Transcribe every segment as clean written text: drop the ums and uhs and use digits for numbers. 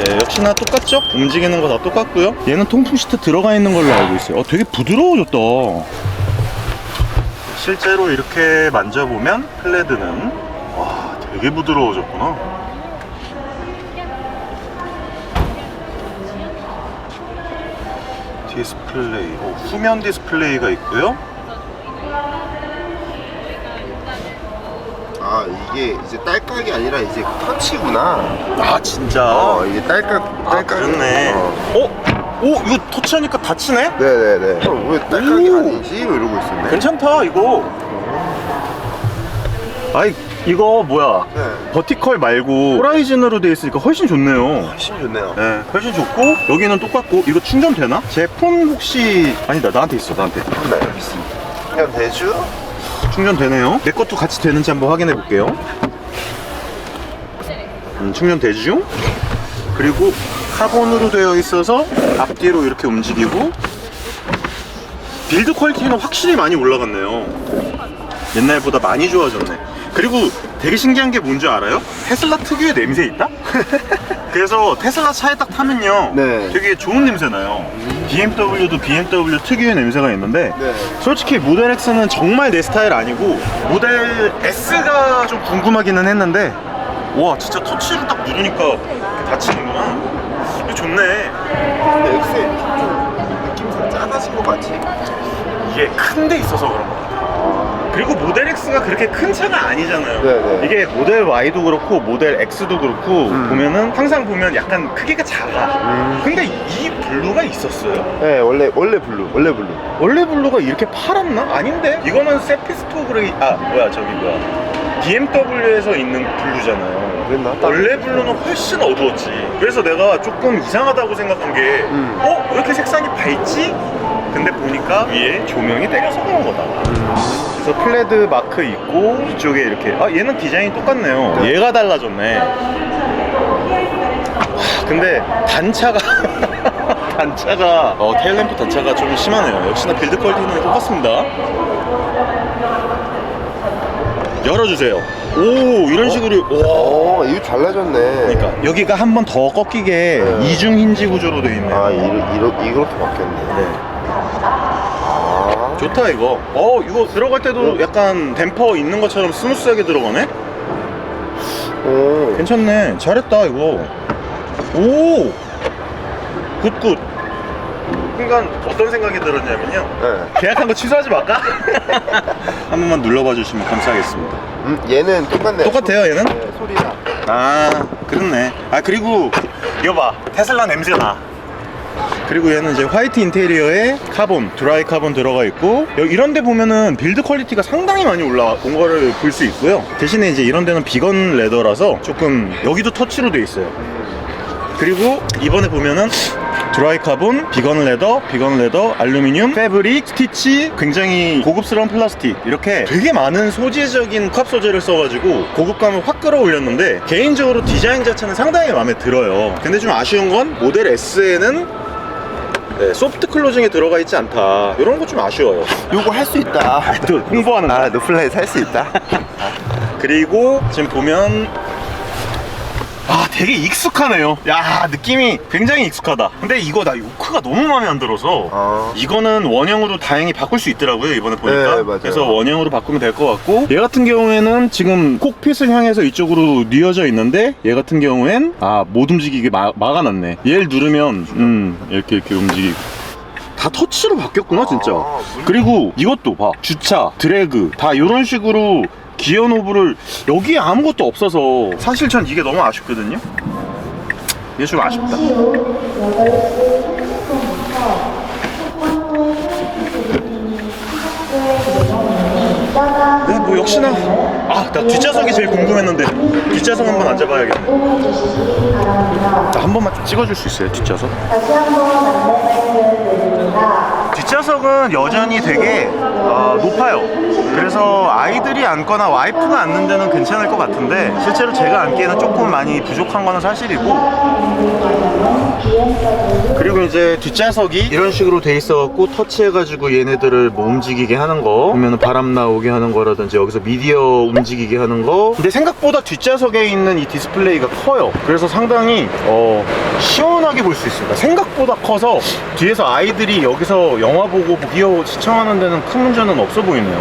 네, 역시나 똑같죠? 움직이는 거 다 똑같고요. 얘는 통풍 시트 들어가 있는 걸로 알고 있어요. 되게 부드러워졌다. 실제로 이렇게 만져보면 플레드는 와, 되게 부드러워졌구나. 디스플레이, 후면 디스플레이가 있고요. 아, 이게 이제 딸깍이 아니라 이제 터치구나. 아, 진짜? 이게 딸깍. 그렇네. 이거 터치하니까 닫히네? 네네네. 왜 딸깍이 아니지? 이러고 있었네. 괜찮다, 이거. 아이, 이거 뭐야? 네. 버티컬 말고 호라이즌으로 되어 있으니까 훨씬 좋네요. 훨씬 좋네요. 네, 훨씬 좋고, 여기는 똑같고. 이거 충전되나? 제 폰 혹시... 아니다, 나한테 있어, 나한테. 네, 여기 있습니다. 그냥 대주? 충전되네요. 내 것도 같이 되는지 한번 확인해 볼게요. 충전되죠? 그리고 카본으로 되어 있어서 앞뒤로 이렇게 움직이고, 빌드 퀄리티는 확실히 많이 올라갔네요. 옛날보다 많이 좋아졌네. 그리고 되게 신기한 게 뭔지 알아요? 테슬라 특유의 냄새 있다? 그래서 테슬라 차에 딱 타면요, 네. 되게 좋은 냄새 나요. BMW도 BMW 특유의 냄새가 있는데, 네. 솔직히 모델 X는 정말 내 스타일 아니고 모델 S가 좀 궁금하기는 했는데, 와, 진짜 터치로 딱 누르니까 닫히는구나. 이거 좋네. 근데 엑셀 좀 느낌상 작아진 거 맞지? 이게 큰 데 있어서 그런 것 같아요. 그리고 모델 X가 그렇게 큰 차가 아니잖아요. 네네. 이게 모델 Y도 그렇고 모델 X도 그렇고 보면은 항상 보면 약간 크기가 작아. 근데 이 블루가 있었어요. 네, 원래 블루. 원래 블루가 이렇게 파랗나? 아닌데? 이거는 세피스토 그레이, BMW에서 있는 블루잖아요. 그랬나? 원래 블루는 훨씬 어두웠지. 그래서 내가 조금 이상하다고 생각한 게 왜 이렇게 색상이 밝지? 근데 보니까 위에 조명이 때려서 그런 거다. 그래서 플레드 마크 있고, 이쪽에 이렇게, 얘는 디자인이 똑같네요. 얘가 달라졌네. 근데 단차가 테일램프 단차가 좀 심하네요. 역시나 빌드 퀄리티는 똑같습니다. 열어주세요. 오, 이런 식으로. 와, 이거 달라졌네. 그러니까 여기가 한 번 더 꺾이게 이중 힌지 구조로 되어 있네요. 아, 이렇게 바뀌었네. 네. 좋다 이거. 이거 들어갈 때도 약간 댐퍼 있는 것처럼 스무스하게 들어가네. 오. 괜찮네. 잘했다 이거. 오, 굿. 순간 어떤 생각이 들었냐면요, 네. 계약한 거 취소하지 말까? 한 번만 눌러봐 주시면 감사하겠습니다. 얘는 똑같네. 똑같아요 얘는? 네, 소리나. 아, 그렇네. 그리고 이거 봐, 테슬라 냄새 나. 그리고 얘는 이제 화이트 인테리어에 카본, 드라이 카본 들어가 있고, 이런 데 보면은 빌드 퀄리티가 상당히 많이 올라온 거를 볼 수 있고요. 대신에 이제 이런 데는 비건 레더라서 조금, 여기도 터치로 돼 있어요. 그리고 이번에 보면은 드라이 카본, 비건 레더, 알루미늄, 패브릭, 스티치, 굉장히 고급스러운 플라스틱, 이렇게 되게 많은 소재적인 컵 소재를 써가지고 고급감을 확 끌어올렸는데, 개인적으로 디자인 자체는 상당히 마음에 들어요. 근데 좀 아쉬운 건 모델 S에는 소프트 클로징에 들어가 있지 않다. 이런 거 좀 아쉬워요. 요거 할 수 있다. 또 홍보하는 거. 노플라이트 할 수 있다. 그리고 지금 보면 되게 익숙하네요. 야, 느낌이 굉장히 익숙하다. 근데 이거 나 요크가 너무 마음에 안 들어서 이거는 원형으로 다행히 바꿀 수 있더라고요, 이번에 보니까. 네, 맞아요. 그래서 원형으로 바꾸면 될 것 같고, 얘 같은 경우에는 지금 콕핏을 향해서 이쪽으로 뉘어져 있는데, 얘 같은 경우엔 못 움직이게 막아놨네. 얘를 누르면 이렇게 움직이고. 다 터치로 바뀌었구나 진짜. 그리고 이것도 봐, 주차, 드래그 다 이런 식으로 기어 노브를, 여기에 아무것도 없어서 사실 전 이게 너무 아쉽거든요. 이게 좀 아쉽다. 네, 뭐 역시나 나 뒷좌석이 제일 궁금했는데 뒷좌석 한번 앉아봐야겠네. 한 번만 좀 찍어줄 수 있어요, 뒷좌석? 다시 한번 안내 말씀을 드립니다. 뒷좌석은 여전히 되게 높아요. 그래서 아이들이 앉거나 와이프가 앉는 데는 괜찮을 것 같은데 실제로 제가 앉기에는 조금 많이 부족한 거는 사실이고, 그리고 이제 뒷좌석이 이런 식으로 돼 있어갖고 터치해가지고 얘네들을 뭐 움직이게 하는 거 보면은 바람 나오게 하는 거라든지 여기서 미디어 움직이게 하는 거. 근데 생각보다 뒷좌석에 있는 이 디스플레이가 커요. 그래서 상당히 시원하게 볼 수 있습니다. 생각보다 커서 뒤에서 아이들이 여기서 영화 보고 미디어 시청하는 데는 큰 문제는 없어 보이네요.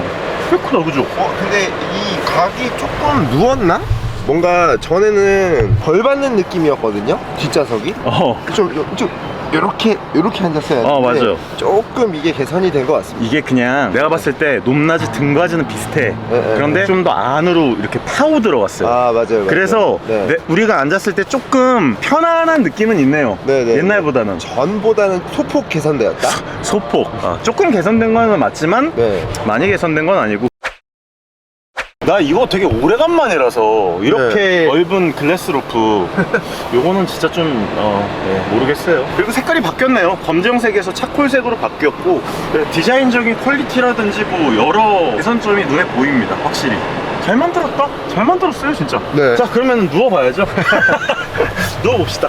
꽤 크다, 그죠? 근데 이 각이 조금 누웠나? 뭔가 전에는 벌 받는 느낌이었거든요. 뒷좌석이. 좀 요렇게 앉았어야 하는데 맞아요. 조금 이게 개선이 된 것 같습니다. 이게 그냥 내가 봤을 때 높낮이 등받이는 비슷해. 네, 그런데 네. 좀 더 안으로 이렇게 파고 들어갔어요. 맞아요. 그래서 네. 우리가 앉았을 때 조금 편안한 느낌은 있네요. 네. 옛날보다는. 전보다는 소폭 개선되었다. 소폭. 조금 개선된 건 맞지만 네. 많이 개선된 건 아니고. 나 이거 되게 오래간만이라서 이렇게 넓은 글래스 루프 요거는 진짜 좀 모르겠어요. 그리고 색깔이 바뀌었네요. 검정색에서 차콜색으로 바뀌었고 디자인적인 퀄리티라든지 뭐 여러 개선점이 눈에 보입니다. 확실히 잘 만들었다? 잘 만들었어요 진짜. 네. 자, 그러면 누워봐야죠. 누워봅시다.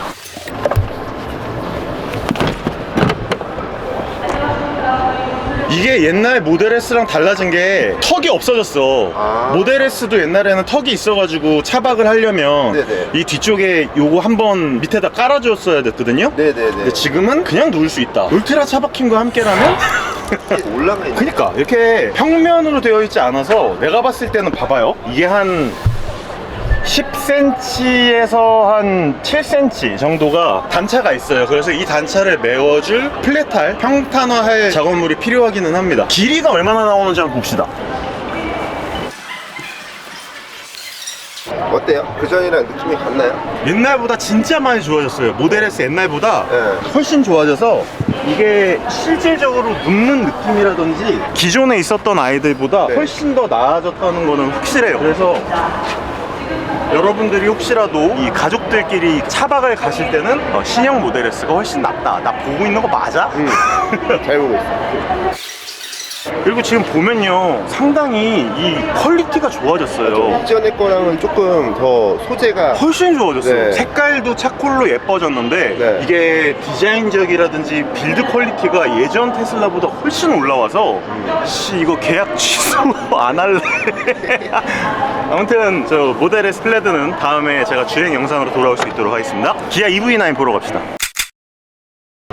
이게 옛날 모델 S랑 달라진 게 턱이 없어졌어. 모델 S도 옛날에는 턱이 있어가지고 차박을 하려면 네네. 이 뒤쪽에 요거 한번 밑에다 깔아줬어야 됐거든요. 네네네. 근데 지금은 그냥 누울 수 있다. 울트라 차박킹과 함께라면 올라가 있네. 그니까 이렇게 평면으로 되어 있지 않아서 내가 봤을 때는 봐봐요. 이게 한 10cm에서 한 7cm 정도가 단차가 있어요. 그래서 이 단차를 메워줄 플랫할, 평탄화할 작업물이 필요하기는 합니다. 길이가 얼마나 나오는지 한번 봅시다. 어때요? 그전이랑 느낌이 같나요? 옛날보다 진짜 많이 좋아졌어요. 모델 S 옛날보다 네. 훨씬 좋아져서 이게 실질적으로 눕는 느낌이라든지 기존에 있었던 아이들보다 네. 훨씬 더 나아졌다는 거는 확실해요. 그래서 여러분들이 혹시라도 이 가족들끼리 차박을 가실 때는 신형 모델 S가 훨씬 낫다. 나 보고 있는 거 맞아? 잘 보고 있어요. 그리고 지금 보면요, 상당히 이 퀄리티가 좋아졌어요. 이전에 거랑은 조금 더 소재가 훨씬 좋아졌어요. 네. 색깔도 차콜로 예뻐졌는데 네. 이게 디자인적이라든지 빌드 퀄리티가 예전 테슬라보다 훨씬 올라와서 이거 계약 취소 안 할래. 아무튼 저 모델 S 플레드는 다음에 제가 주행 영상으로 돌아올 수 있도록 하겠습니다. 기아 EV9 보러 갑시다.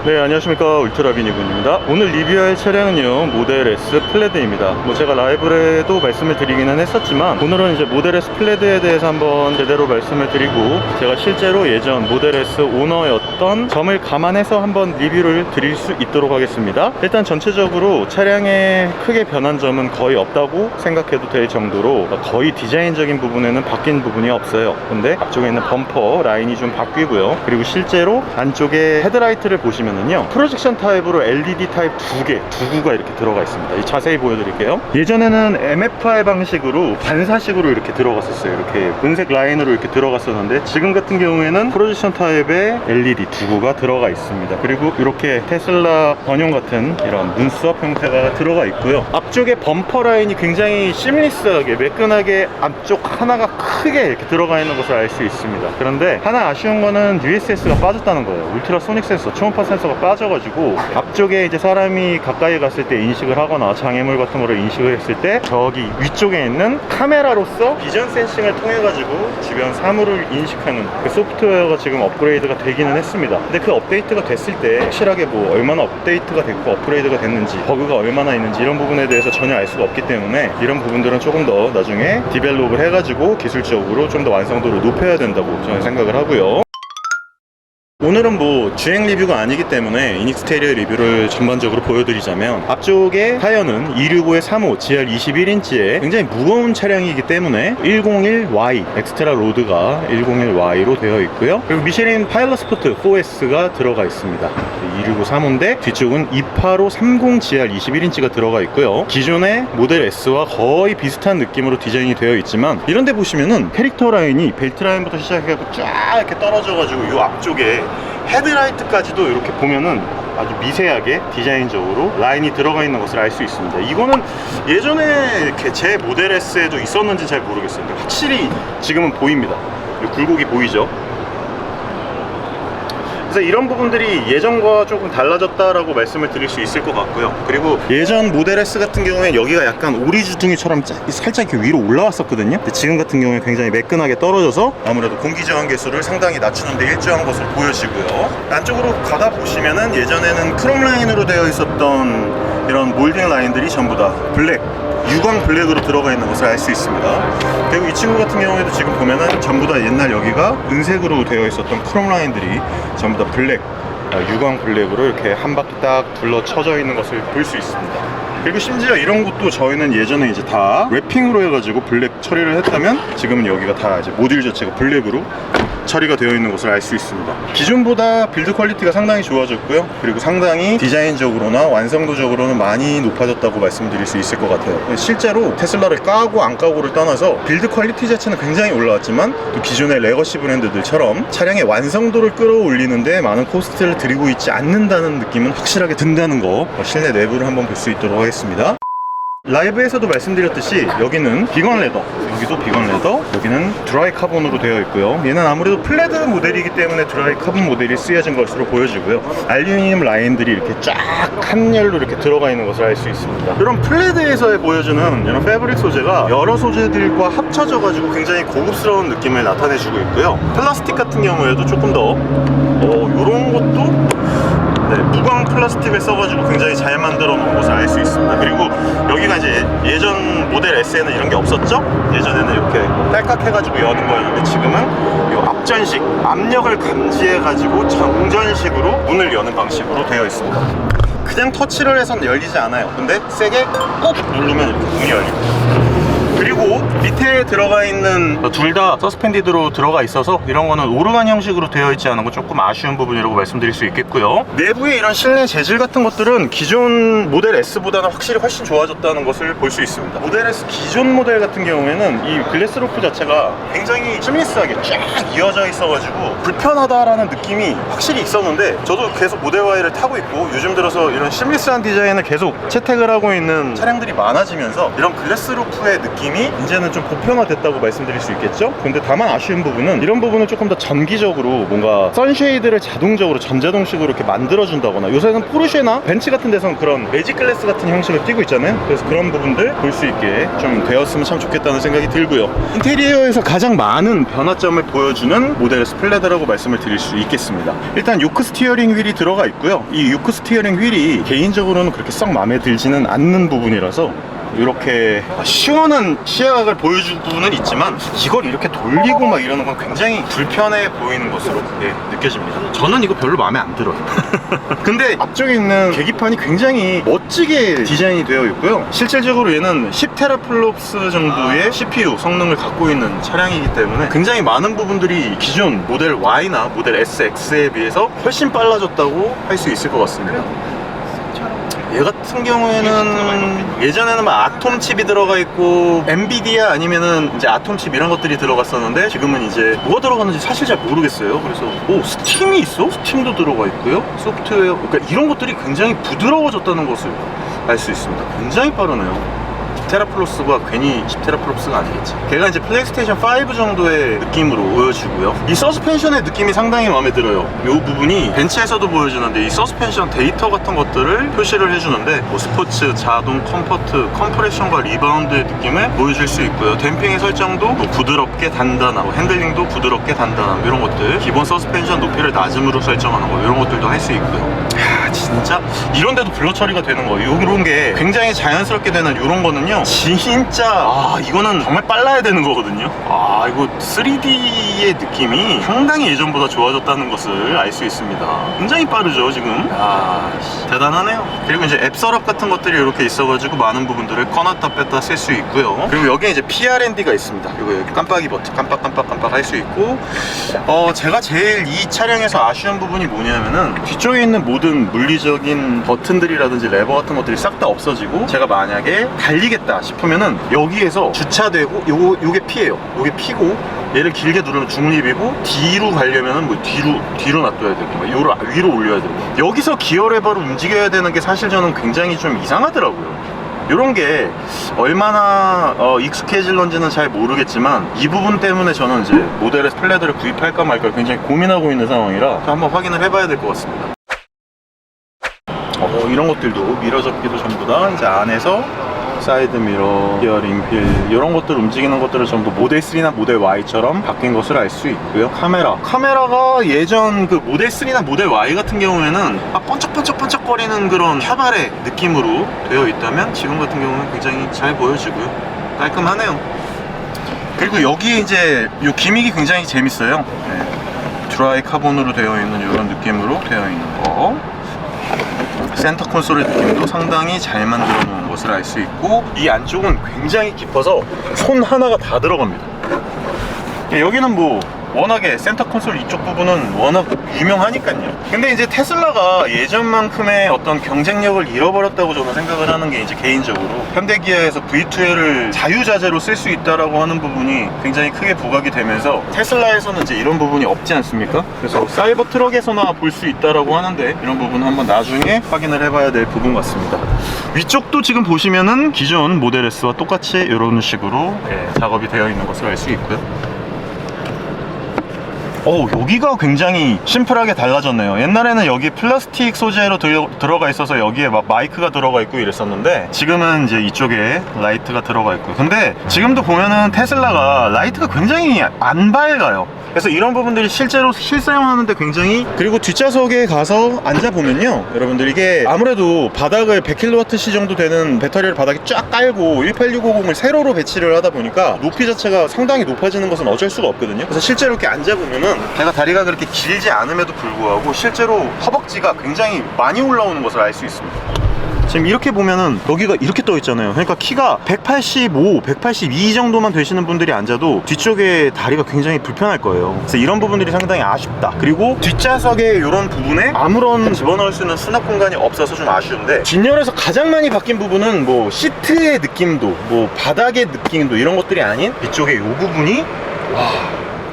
네, 안녕하십니까, 울트라비니군입니다. 오늘 리뷰할 차량은요, 모델 S 플레드입니다. 뭐 제가 라이브에도 말씀을 드리기는 했었지만 오늘은 이제 모델 S 플레드에 대해서 한번 제대로 말씀을 드리고 제가 실제로 예전 모델 S 오너였던 점을 감안해서 한번 리뷰를 드릴 수 있도록 하겠습니다. 일단 전체적으로 차량에 크게 변한 점은 거의 없다고 생각해도 될 정도로 거의 디자인적인 부분에는 바뀐 부분이 없어요. 근데 앞쪽에 있는 범퍼 라인이 좀 바뀌고요. 그리고 실제로 안쪽에 헤드라이트를 보시면 프로젝션 타입으로 LED 타입 두구가 이렇게 들어가 있습니다. 자세히 보여드릴게요. 예전에는 MFI 방식으로 반사식으로 이렇게 들어갔었어요. 이렇게 은색 라인으로 이렇게 들어갔었는데 지금 같은 경우에는 프로젝션 타입의 LED 두구가 들어가 있습니다. 그리고 이렇게 테슬라 전용 같은 이런 눈썹 형태가 들어가 있고요. 앞쪽에 범퍼 라인이 굉장히 시밀리스하게 매끈하게 앞쪽 하나가 크게 이렇게 들어가 있는 것을 알 수 있습니다. 그런데 하나 아쉬운 거는 USS가 빠졌다는 거예요. 울트라소닉 센서, 초음파 센서가 빠져가지고 앞쪽에 이제 사람이 가까이 갔을 때 인식을 하거나 장애물 같은 거를 인식을 했을 때 저기 위쪽에 있는 카메라로서 비전 센싱을 통해 가지고 주변 사물을 인식하는 그 소프트웨어가 지금 업그레이드가 되기는 했습니다. 근데 그 업데이트가 됐을 때 확실하게 뭐 얼마나 업데이트가 됐고 업그레이드가 됐는지 버그가 얼마나 있는지 이런 부분에 대해서 전혀 알 수가 없기 때문에 이런 부분들은 조금 더 나중에 디벨롭을 해가지고 기술적으로 좀 더 완성도를 높여야 된다고 저는 생각을 하고요. 오늘은 뭐 주행 리뷰가 아니기 때문에 인익스테리어 리뷰를 전반적으로 보여드리자면 앞쪽에 타이어는 265에 35 GR21인치의 굉장히 무거운 차량이기 때문에 101Y 엑스트라 로드가 101Y로 되어 있고요. 그리고 미쉐린 파일럿 스포트 4S가 들어가 있습니다. 265 35인데 뒤쪽은 285 30 GR21인치가 들어가 있고요. 기존의 모델 S와 거의 비슷한 느낌으로 디자인이 되어 있지만 이런 데 보시면은 캐릭터 라인이 벨트 라인부터 시작해서 쫙 이렇게 떨어져 가지고 이 앞쪽에 헤드라이트까지도 이렇게 보면은 아주 미세하게 디자인적으로 라인이 들어가 있는 것을 알 수 있습니다. 이거는 예전에 이렇게 제 모델 S에도 있었는지 잘 모르겠어요. 근데 확실히 지금은 보입니다. 굴곡이 보이죠? 그래서 이런 부분들이 예전과 조금 달라졌다라고 말씀을 드릴 수 있을 것 같고요. 그리고 예전 모델 S 같은 경우에 여기가 약간 오리주둥이처럼 살짝 이렇게 위로 올라왔었거든요. 근데 지금 같은 경우에 굉장히 매끈하게 떨어져서 아무래도 공기 저항 계수를 상당히 낮추는 데 일조한 것으로 보여지고요. 안쪽으로 가다 보시면은 예전에는 크롬 라인으로 되어 있었던 이런 몰딩 라인들이 전부 다 블랙, 유광 블랙으로 들어가 있는 것을 알 수 있습니다. 그리고 이 친구 같은 경우에도 지금 보면은 전부 다 옛날 여기가 은색으로 되어 있었던 크롬 라인들이 전부 다 블랙, 유광 블랙으로 이렇게 한 바퀴 딱 둘러 쳐져 있는 것을 볼 수 있습니다. 그리고 심지어 이런 것도 저희는 예전에 이제 다 랩핑으로 해가지고 블랙 처리를 했다면 지금은 여기가 다 이제 모듈 자체가 블랙으로 처리가 되어 있는 것을 알 수 있습니다. 기존보다 빌드 퀄리티가 상당히 좋아졌고요. 그리고 상당히 디자인적으로나 완성도적으로는 많이 높아졌다고 말씀드릴 수 있을 것 같아요. 실제로 테슬라를 까고 안 까고를 떠나서 빌드 퀄리티 자체는 굉장히 올라왔지만 또 기존의 레거시 브랜드들처럼 차량의 완성도를 끌어올리는데 많은 코스트를 들이고 있지 않는다는 느낌은 확실하게 든다는 거, 실내 내부를 한번 볼 수 있도록 하겠습니다. 라이브에서도 말씀드렸듯이 여기는 비건 레더, 여기도 비건 레더, 여기는 드라이 카본으로 되어 있고요. 얘는 아무래도 플레드 모델이기 때문에 드라이 카본 모델이 쓰여진 것으로 보여지고요. 알루미늄 라인들이 이렇게 쫙 한 열로 이렇게 들어가 있는 것을 알 수 있습니다. 이런 플레드에서 보여주는 이런 패브릭 소재가 여러 소재들과 합쳐져 가지고 굉장히 고급스러운 느낌을 나타내주고 있고요. 플라스틱 같은 경우에도 조금 더 이런 것도 무광 플라스틱을 써가지고 굉장히 잘 만들어 놓은 것을 알 수 있습니다. 그리고 여기가 이제 예전 모델 S에는 이런 게 없었죠? 예전에는 이렇게 딸깍해가지고 여는 거였는데 지금은 이 앞전식, 압력을 감지해가지고 정전식으로 문을 여는 방식으로 되어 있습니다. 그냥 터치를 해서는 열리지 않아요. 근데 세게 꾹 누르면 이렇게 문이 열립니다. 그리고 밑에 들어가 있는 둘 다 서스펜디드로 들어가 있어서 이런 거는 오르간 형식으로 되어 있지 않은 건 조금 아쉬운 부분이라고 말씀드릴 수 있겠고요. 내부의 이런 실내 재질 같은 것들은 기존 모델 S보다는 확실히 훨씬 좋아졌다는 것을 볼 수 있습니다. 모델 S 기존 모델 같은 경우에는 이 글래스 로프 자체가 굉장히 스미스하게 쫙 이어져 있어가지고 불편하다라는 느낌이 확실히 있었는데, 저도 계속 모델 Y를 타고 있고 요즘 들어서 이런 심리스한 디자인을 계속 채택을 하고 있는 차량들이 많아지면서 이런 글래스 로프의 느낌이 이제는 좀 보편화됐다고 말씀드릴 수 있겠죠. 근데 다만 아쉬운 부분은 이런 부분을 조금 더 전기적으로 뭔가 선쉐이드를 자동적으로 전자동식으로 이렇게 만들어준다거나, 요새는 포르쉐나 벤츠 같은 데서는 그런 매직 글래스 같은 형식을 띄고 있잖아요. 그래서 그런 부분들 볼 수 있게 좀 되었으면 참 좋겠다는 생각이 들고요. 인테리어에서 가장 많은 변화점을 보여주는 모델 S 플레드라고 말씀을 드릴 수 있겠습니다. 일단 요크 스티어링 휠이 들어가 있고요. 이 요크 스티어링 휠이 개인적으로는 그렇게 썩 마음에 들지는 않는 부분이라서 이렇게 시원한 시야각을 보여줄 부분은 있지만 이걸 이렇게 돌리고 막 이러는 건 굉장히 불편해 보이는 것으로 느껴집니다. 저는 이거 별로 마음에 안 들어요. 근데 앞쪽에 있는 계기판이 굉장히 멋지게 디자인이 되어 있고요. 실질적으로 얘는 10테라플롭스 정도의 CPU 성능을 갖고 있는 차량이기 때문에 굉장히 많은 부분들이 기존 모델 Y나 모델 SX에 비해서 훨씬 빨라졌다고 할 수 있을 것 같습니다. 얘 같은 경우에는 예전에는 막 아톰 칩이 들어가 있고 엔비디아 아니면은 이제 아톰 칩 이런 것들이 들어갔었는데 지금은 이제 뭐가 들어가는지 사실 잘 모르겠어요. 그래서 스팀이 있어? 스팀도 들어가 있고요. 소프트웨어, 그러니까 이런 것들이 굉장히 부드러워졌다는 것을 알 수 있습니다. 굉장히 빠르네요. 10테라플롭스가 괜히 10테라플롭스가 아니겠지. 걔가 이제 플레이스테이션 5 정도의 느낌으로 보여지고요. 이 서스펜션의 느낌이 상당히 마음에 들어요. 이 부분이 벤츠에서도 보여주는데 이 서스펜션 데이터 같은 것들을 표시를 해주는데 스포츠, 자동, 컴포트, 컴프레션과 리바운드의 느낌을 보여줄 수 있고요. 댐핑의 설정도 부드럽게 단단하고 핸들링도 부드럽게 단단함, 이런 것들, 기본 서스펜션 높이를 낮음으로 설정하는 거, 이런 것들도 할 수 있고요. 진짜 이런데도 블러 처리가 되는 거예요. 이런 게 굉장히 자연스럽게 되는 이런 거는요, 진짜 이거는 정말 빨라야 되는 거거든요. 이거 3D의 느낌이 상당히 예전보다 좋아졌다는 것을 알 수 있습니다. 굉장히 빠르죠 지금. 대단하네요. 그리고 이제 앱 서랍 같은 것들이 이렇게 있어가지고 많은 부분들을 꺼놨다 뺐다 쓸 수 있고요. 그리고 여기에 이제 PRND가 있습니다. 그리고 여기 깜빡이 버튼 깜빡 할 수 있고, 제가 제일 이 차량에서 아쉬운 부분이 뭐냐면은 뒤쪽에 있는 모든 물리적인 버튼들이라든지 레버 같은 것들이 싹 다 없어지고, 제가 만약에 달리겠다 싶으면은 여기에서 주차되고 요게 피해요. 요게 피고 얘를 길게 누르면 중립이고, 뒤로 가려면은 뭐 뒤로 놔둬야 되고, 위로 올려야 되고. 여기서 기어 레버를 움직여야 되는 게 사실 저는 굉장히 좀 이상하더라고요. 이런 게 얼마나 익숙해질런지는 잘 모르겠지만, 이 부분 때문에 저는 이제 모델 S 플레드를 구입할까 말까 굉장히 고민하고 있는 상황이라 한번 확인을 해봐야 될 것 같습니다. 이런 것들도 미러 접기도 전부 다 이제 안에서 사이드 미러, 히어링 휠 이런 것들 움직이는 것들을 전부 모델 3나 모델 Y처럼 바뀐 것을 알 수 있고요. 카메라가 예전 그 모델 3나 모델 Y 같은 경우에는 번쩍번쩍거리는 그런 캬바레 느낌으로 되어 있다면, 지금 같은 경우는 굉장히 잘 보여지고요. 깔끔하네요. 그리고 여기에 이제 이 기믹이 굉장히 재밌어요. 드라이 카본으로 되어 있는 이런 느낌으로 되어 있는 거. 센터 콘솔의 느낌도 상당히 잘 만들어 놓은 것을 알 수 있고, 이 안쪽은 굉장히 깊어서 손 하나가 다 들어갑니다. 여기는 뭐 워낙에 센터 콘솔 이쪽 부분은 워낙 유명하니까요. 근데 이제 테슬라가 예전만큼의 어떤 경쟁력을 잃어버렸다고 저는 생각을 하는 게, 이제 개인적으로 현대기아에서 V2L을 자유자재로 쓸 수 있다라고 하는 부분이 굉장히 크게 부각이 되면서, 테슬라에서는 이제 이런 부분이 없지 않습니까? 그래서 사이버 트럭에서나 볼 수 있다라고 하는데, 이런 부분은 한번 나중에 확인을 해봐야 될 부분 같습니다. 위쪽도 지금 보시면은 기존 모델 S와 똑같이 이런 식으로 작업이 되어 있는 것을 알 수 있고요. 여기가 굉장히 심플하게 달라졌네요. 옛날에는 여기 플라스틱 소재로 들어가 있어서 여기에 막 마이크가 들어가 있고 이랬었는데, 지금은 이제 이쪽에 라이트가 들어가 있고. 근데 지금도 보면은 테슬라가 라이트가 굉장히 안 밝아요. 그래서 이런 부분들이 실제로 실사용하는데 굉장히, 그리고 뒷좌석에 가서 앉아보면요, 여러분들 이게 아무래도 바닥을 100kWh 정도 되는 배터리를 바닥에 쫙 깔고 18650을 세로로 배치를 하다 보니까 높이 자체가 상당히 높아지는 것은 어쩔 수가 없거든요. 그래서 실제로 이렇게 앉아보면은 제가 다리가 그렇게 길지 않음에도 불구하고 실제로 허벅지가 굉장히 많이 올라오는 것을 알 수 있습니다. 지금 이렇게 보면은 여기가 이렇게 떠 있잖아요. 그러니까 키가 185, 182 정도만 되시는 분들이 앉아도 뒤쪽에 다리가 굉장히 불편할 거예요. 그래서 이런 부분들이 상당히 아쉽다. 그리고 뒷좌석의 이런 부분에 아무런 집어넣을 수 있는 수납 공간이 없어서 좀 아쉬운데, 뒷열에서 가장 많이 바뀐 부분은 뭐 시트의 느낌도, 뭐 바닥의 느낌도 이런 것들이 아닌 뒤쪽에 이 부분이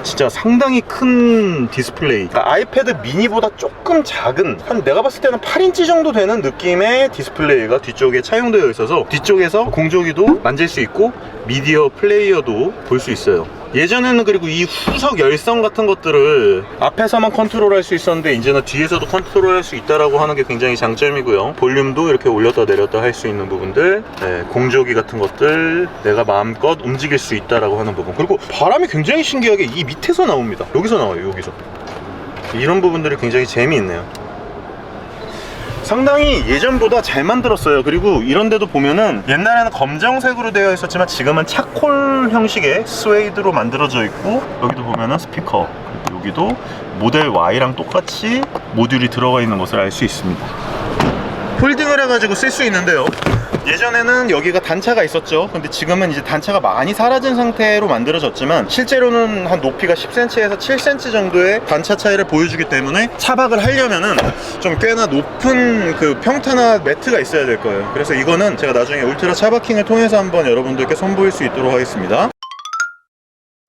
진짜 상당히 큰 디스플레이. 그러니까 아이패드 미니보다 조금 작은, 한 내가 봤을 때는 8인치 정도 되는 느낌의 디스플레이가 뒤쪽에 차용되어 있어서 뒤쪽에서 공조기도 만질 수 있고 미디어 플레이어도 볼 수 있어요. 예전에는 그리고 이 후석 열선 같은 것들을 앞에서만 컨트롤할 수 있었는데, 이제는 뒤에서도 컨트롤할 수 있다라고 하는 게 굉장히 장점이고요. 볼륨도 이렇게 올렸다 내렸다 할 수 있는 부분들, 공조기 같은 것들 내가 마음껏 움직일 수 있다라고 하는 부분. 그리고 바람이 굉장히 신기하게 이 밑에서 나옵니다. 여기서 나와요. 여기서. 이런 부분들이 굉장히 재미있네요. 상당히 예전보다 잘 만들었어요. 그리고 이런 데도 보면은 옛날에는 검정색으로 되어 있었지만 지금은 차콜 형식의 스웨이드로 만들어져 있고, 여기도 보면은 스피커, 그리고 여기도 모델 Y랑 똑같이 모듈이 들어가 있는 것을 알 수 있습니다. 폴딩을 해가지고 쓸 수 있는데요, 예전에는 여기가 단차가 있었죠. 근데 지금은 이제 단차가 많이 사라진 상태로 만들어졌지만, 실제로는 한 높이가 10cm에서 7cm 정도의 단차 차이를 보여주기 때문에 차박을 하려면은 좀 꽤나 높은 그 평탄화 매트가 있어야 될 거예요. 그래서 이거는 제가 나중에 울트라 차박킹을 통해서 한번 여러분들께 선보일 수 있도록 하겠습니다.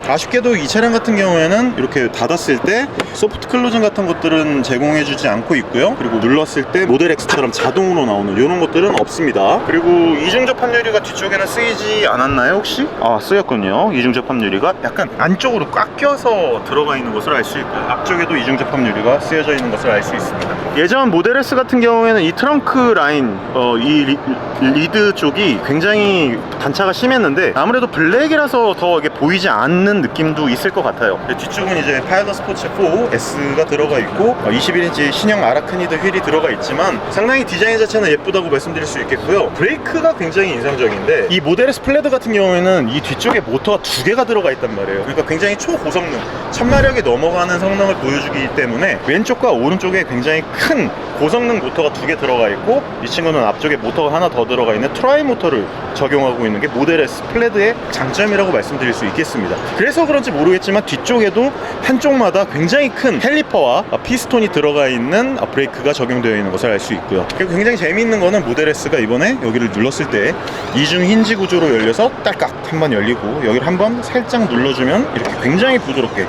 아쉽게도 이 차량 같은 경우에는 이렇게 닫았을 때 소프트 클로징 같은 것들은 제공해주지 않고 있고요. 그리고 눌렀을 때 모델 X처럼 자동으로 나오는 이런 것들은 없습니다. 그리고 이중접합 유리가 뒤쪽에는 쓰이지 않았나요 혹시? 쓰였군요. 이중접합 유리가 약간 안쪽으로 꽉 껴서 들어가 있는 것을 알 수 있고요. 앞쪽에도 이중접합 유리가 쓰여져 있는 것을 알 수 있습니다. 예전 모델 S 같은 경우에는 이 트렁크 라인, 이 리드 쪽이 굉장히 단차가 심했는데, 아무래도 블랙이라서 더 이게 보이지 않는 느낌도 있을 것 같아요. 뒤쪽은 이제 파일럿 스포츠 4S가 들어가 있고 21인치 신형 아라크니드 휠이 들어가 있지만, 상당히 디자인 자체는 예쁘다고 말씀드릴 수 있겠고요. 브레이크가 굉장히 인상적인데, 이 모델 S 플레드 같은 경우에는 이 뒤쪽에 모터가 2개가 들어가 있단 말이에요. 그러니까 굉장히 초고성능, 1000마력이 넘어가는 성능을 보여주기 때문에 왼쪽과 오른쪽에 굉장히 큰 고성능 모터가 2개 들어가 있고, 이 친구는 앞쪽에 모터가 하나 더 들어가 있는 트라이 모터를 적용하고 있는 게 모델 S 플레드의 장점이라고 말씀드릴 수 있겠습니다. 그래서 그런지 모르겠지만 뒤쪽에도 한쪽마다 굉장히 큰 캘리퍼와 피스톤이 들어가 있는 브레이크가 적용되어 있는 것을 알 수 있고요. 그리고 굉장히 재미있는 거는 모델 S가 이번에 여기를 눌렀을 때 이중 힌지 구조로 열려서 딸깍 한번 열리고, 여기를 한번 살짝 눌러주면 이렇게 굉장히 부드럽게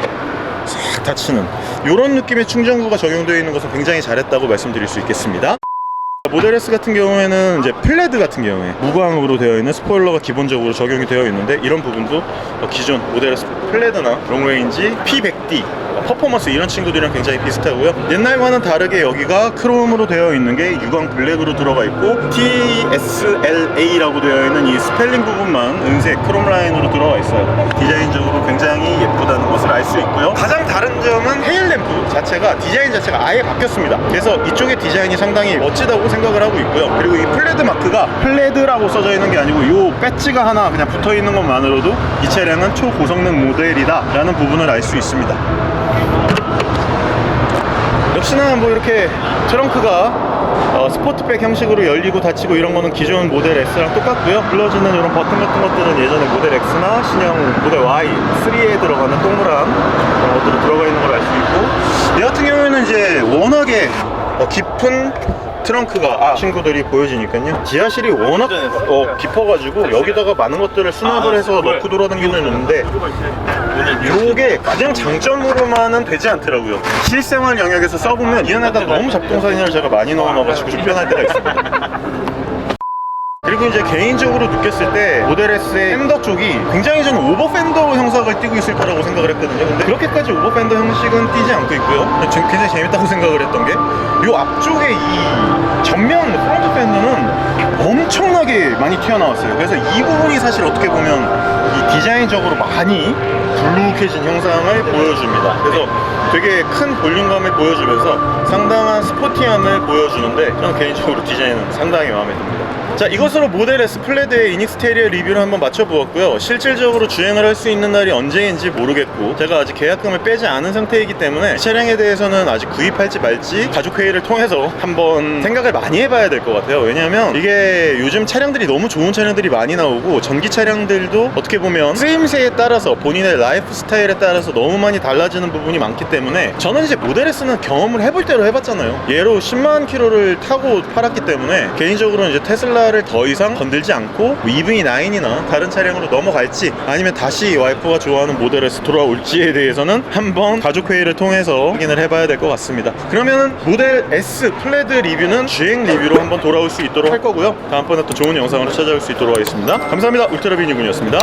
싹 닫히는 이런 느낌의 충전구가 적용되어 있는 것은 굉장히 잘했다고 말씀드릴 수 있겠습니다. 모델 S 같은 경우에는 이제 플레드 같은 경우에 무광으로 되어 있는 스포일러가 기본적으로 적용이 되어 있는데, 이런 부분도 기존 모델 S 플레드나 롱레인지 P100D 퍼포먼스 이런 친구들이랑 굉장히 비슷하고요. 옛날과는 다르게 여기가 크롬으로 되어 있는 게 유광 블랙으로 들어가 있고, TSLA라고 되어 있는 이 스펠링 부분만 은색 크롬 라인으로 들어가 있어요. 디자인적으로 굉장히 예쁘다는 것을 알 수 있고요. 가장 다른 점은 테일램프 자체가, 디자인 자체가 아예 바뀌었습니다. 그래서 이쪽의 디자인이 상당히 멋지다고 생각을 하고 있고요. 그리고 이 플레드 마크가 플레드라고 써져 있는 게 아니고 이 배지가 하나 그냥 붙어 있는 것만으로도 이 차량은 초고성능 모델이다 라는 부분을 알 수 있습니다. 역시나 뭐 이렇게 트렁크가 스포트백 형식으로 열리고 닫히고 이런 거는 기존 모델 S랑 똑같고요. 눌러지는 이런 버튼 같은 것들은 예전에 모델 X나 신형 모델 Y 3에 들어가는 동그란 그런 것들이 들어가 있는 걸 알 수 있고, 얘 같은 경우에는 이제 워낙에 깊은 트렁크가 친구들이 보여지니까요. 지하실이 워낙 깊어가지고 여기다가 많은 것들을 수납을 해서 넣고 돌아다니는데, 요게 가장 장점으로만은 되지 않더라고요. 실생활 영역에서 써보면 이 안에다 너무 잡동사니를 제가 많이 넣어놔가지고 불편할 때가 있습니다. 그리고 이제 개인적으로 느꼈을 때 모델 S의 팬더 쪽이 굉장히 저는 오버 팬더 형상을 띠고 있을 거라고 생각을 했거든요. 근데 그렇게까지 오버 팬더 형식은 띠지 않고 있고요. 굉장히 재밌다고 생각을 했던 게, 요 앞쪽에 이 전면 프론트 팬더는 엄청나게 많이 튀어나왔어요. 그래서 이 부분이 사실 어떻게 보면 이 디자인적으로 많이 불룩해진 형상을 보여줍니다. 그래서 되게 큰 볼륨감을 보여주면서 상당한 스포티함을 보여주는데, 저는 개인적으로 디자인은 상당히 마음에 듭니다. 자, 이것으로 모델 S 플레드의 인익스테리어 리뷰를 한번 맞춰보았고요. 실질적으로 주행을 할 수 있는 날이 언제인지 모르겠고, 제가 아직 계약금을 빼지 않은 상태이기 때문에 이 차량에 대해서는 아직 구입할지 말지 가족회의를 통해서 한번 생각을 많이 해봐야 될 것 같아요. 왜냐하면 이게 요즘 차량들이 너무 좋은 차량들이 많이 나오고, 전기 차량들도 어떻게 보면 쓰임새에 따라서 본인의 라이프 스타일에 따라서 너무 많이 달라지는 부분이 많기 때문에, 저는 이제 모델 S는 경험을 해볼 대로 해봤잖아요. 얘로 10만 킬로를 타고 팔았기 때문에 개인적으로 이제 테슬라를 더 이상 건들지 않고 EV9이나 다른 차량으로 넘어갈지, 아니면 다시 와이프가 좋아하는 모델 S 돌아올지에 대해서는 한번 가족회의를 통해서 확인을 해봐야 될 것 같습니다. 그러면은 모델 S 플레드 리뷰는 주행 리뷰로 한번 돌아올 수 있도록 할 거고요. 다음번에 또 좋은 영상으로 찾아올 수 있도록 하겠습니다. 감사합니다. 울트라비니군이었습니다.